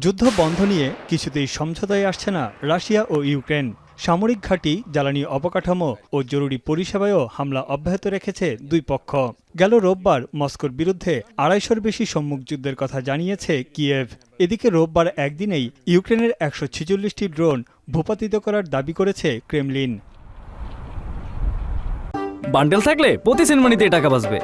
যুদ্ধ বন্ধ নিয়ে কিছুতেই সমঝোতায় আসছে না রাশিয়া ও ইউক্রেন। সামরিক ঘাঁটি, জ্বালানি অবকাঠামো ও জরুরি পরিষেবায়ও হামলা অব্যাহত রেখেছে দুই পক্ষ। গেল রোববার মস্কোর বিরুদ্ধে ২৫০’র বেশি সম্মুখ যুদ্ধের কথা জানিয়েছে কিয়েভ। এদিকে রোববার একদিনেই ইউক্রেনের ১৪৬টি ড্রোন ভূপাতিত করার দাবি করেছে ক্রেমলিন। বান্ডেল থাকলে প্রতি সেনমানিতে টাকা বাঁচবে।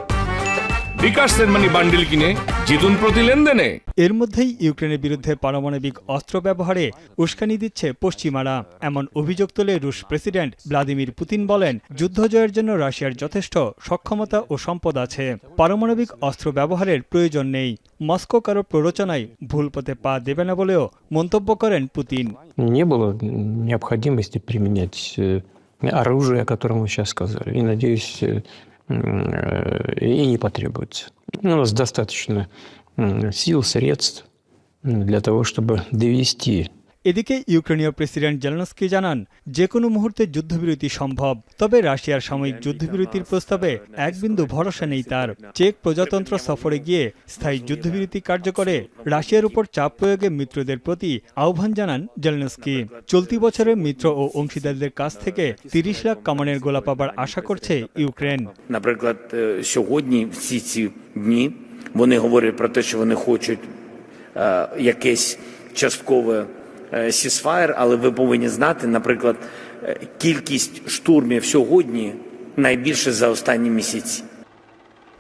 বিকাশ সেনমানি বান্ডেল কিনে জিতুন প্রতি লেনদেনে। এর মধ্যেই ইউক্রেনের বিরুদ্ধে পারমাণবিক অস্ত্র ব্যবহারে উস্কানি দিচ্ছে পশ্চিমারা। এমন অভিযোগ তুলে রুশ প্রেসিডেন্ট ভ্লাদিমির পুতিন বলেন, যুদ্ধ জয়ের জন্য রাশিয়ার যথেষ্ট সক্ষমতা ও সম্পদ আছে, পারমাণবিক অস্ত্র ব্যবহারের প্রয়োজন নেই। মস্কো কারো প্ররোচনায় ভুল পথে পা দেবে না বলেও মন্তব্য করেন পুতিন। Не было необходимости применять оружие, о котором вы сейчас сказали. И, надеюсь, и не потребуется. У нас достаточно сил, средств для того, чтобы довести. এদিকে ইউক্রেনীয় প্রেসিডেন্ট জেলেনস্কি জানান, যে কোনো মুহূর্তে যুদ্ধবিরতি সম্ভব, তবে রাশিয়ার সাময়িক যুদ্ধবিরতির প্রস্তাবে এক বিন্দু ভরসা নেই তার। চেক প্রজাতন্ত্র সফরে গিয়ে স্থায়ী যুদ্ধবিরতি কার্যকরে রাশিয়ার উপর চাপ প্রয়োগে মিত্রদের প্রতি আহ্বান জানান জেলেনস্কি। চলতি বছরে মিত্র ও অংশীদারদের কাছ থেকে ৩০ লাখ কামানের গোলা পাবার আশা করছে ইউক্রেন। Наприклад, сьогодні всі ці дні вони говорять про те, що вони хочуть якесь часткове сісфаєр, але ви повинні знати, наприклад, кількість штурмів сьогодні найбільше за останні місяці.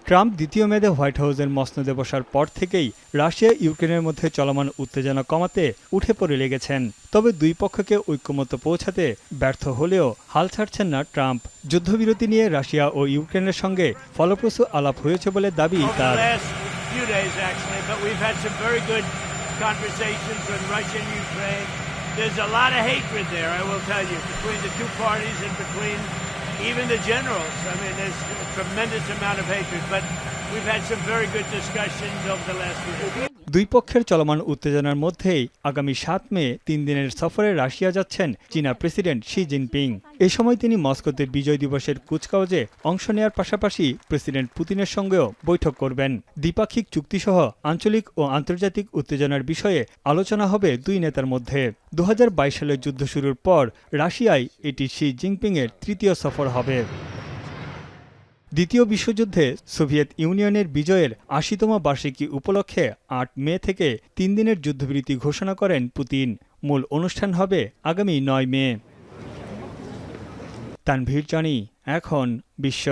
ট্রাম্প দ্বিতীয় মেয়াদে হোয়াইট হাউসের মসনদে বসার পর থেকেই রাশিয়া ইউক্রেনের মধ্যে চলমান উত্তেজনা কমাতে উঠে পড়ে লেগেছেন। তবে দুই পক্ষকে ঐক্যমত্যে পৌঁছাতে ব্যর্থ হলেও হাল ছাড়ছেন না ট্রাম্প। যুদ্ধবিরতি নিয়ে রাশিয়া ও ইউক্রেনের সঙ্গে ফলপ্রসূ আলাপ হয়েছে বলে দাবি তার। Conversations with Russia and Ukraine. There's a lot of hatred there, I will tell you, between the two parties and between even the generals. I mean, there's a tremendous amount of hatred, but we've had some very good discussions over the last few years. দুই পক্ষের চলমান উত্তেজনার মধ্যেই আগামী ৭ মে ৩ দিনের সফরে Russia যাচ্ছেন চীনা প্রেসিডেন্ট শি জিনপিং। এ সময় তিনি মস্কোতে বিজয় দিবসের কুচকাওয়াজে অংশ নেওয়ার পাশাপাশি প্রেসিডেন্ট পুতিনের সঙ্গেও বৈঠক করবেন। দ্বিপাক্ষিক চুক্তিসহ আঞ্চলিক ও আন্তর্জাতিক উত্তেজনার বিষয়ে আলোচনা হবে দুই নেতার মধ্যে। ২০২২ সালের যুদ্ধ শুরুর পর রাশিয়ায় এটি শি জিনপিংয়ের তৃতীয় সফর হবে। দ্বিতীয় বিশ্বযুদ্ধে সোভিয়েত ইউনিয়নের বিজয়ের ৮০তম বার্ষিকী উপলক্ষে ৮ মে থেকে ৩ দিনের যুদ্ধবিরতি ঘোষণা করেন পুতিন। মূল অনুষ্ঠান হবে আগামী ৯ মে। তানভীর জানি, এখন বিশ্ব।